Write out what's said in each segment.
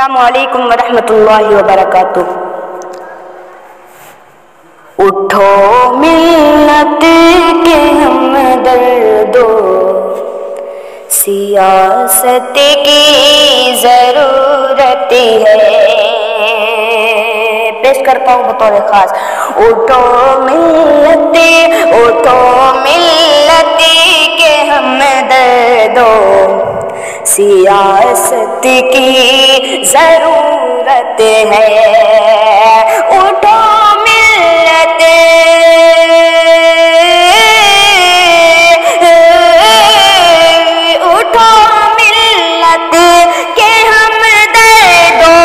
السلام علیکم ورحمۃ اللہ وبرکاتہ۔ اٹھو ملت کے ہمدردو، سیاست کی ضرورت ہے۔ پیش کرتا ہوں بطور خاص، اٹھو ملت کے ہمدردو، سیاست کی ضرورت ہے۔ اٹھو ملت، اٹھو ملت کے ہمدردو،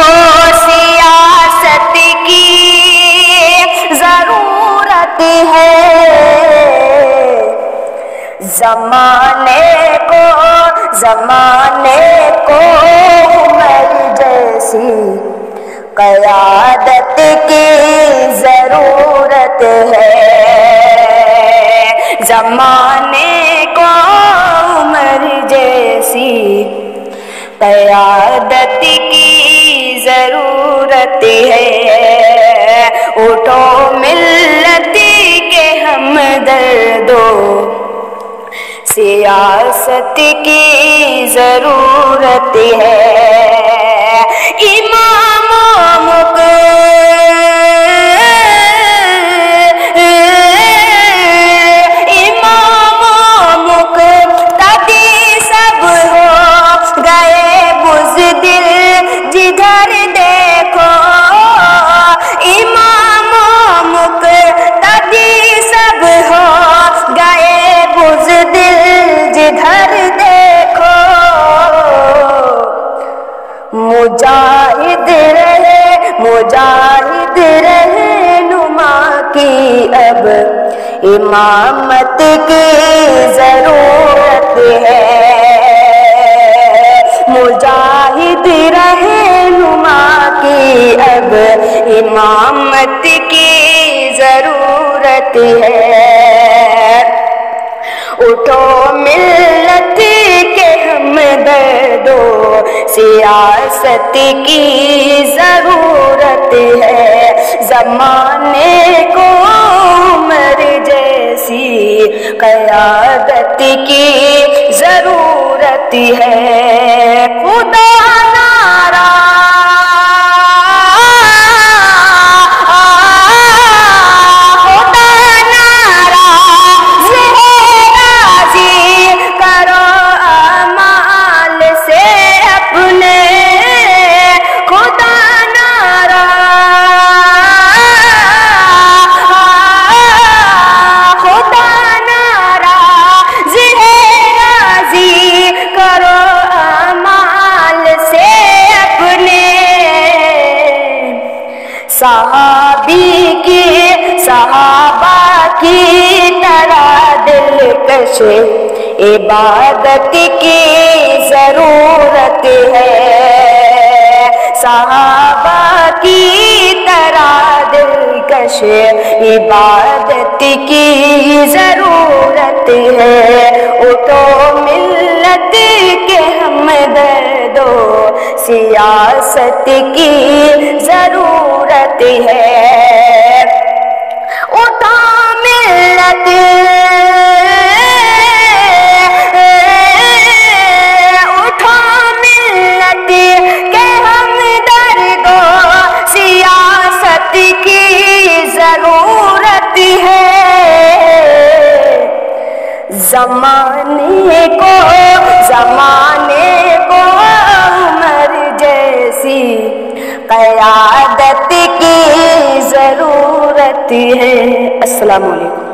سیاست کی ضرورت ہے۔ زمانے کو عمر جیسی قیادت کی ضرورت ہے۔ زمانے کو عمر جیسی قیادت کی ضرورت ہے۔ اٹھو ملت کے ہمدردو، سیاست کی ضرورت ہے۔ امام مقتدی سب ہو گئے بزدل، جدھر دیکھو امام مقتدی سب ہو گئے بزدل، جدھر دیکھو مجاہد رہنما کی اب امامت کی ضرورت ہے۔ مجاہد رہنما کی اب امامت کی ضرورت ہے۔ اٹھو ملت کے ہمدردو، سیاست کی ضرورت ہے۔ زمانے کو عمر جیسی قیادت کی ضرورت ہے۔ خدا صحابہ کی طرح دلکش عبادت کی ضرورت ہے۔ صحابہ کی طرح دلکش عبادت کی ضرورت ہے۔ اٹھو ملت کے ہمدردو، سیاست کی ضرورت ہے۔ اٹھو ملت، اٹھو ملت کے ہمدردو، سیاست کی ضرورت ہے۔ زمانے کو عمر جیسی قیادت کی ضرورت ہے۔ السلام علیکم۔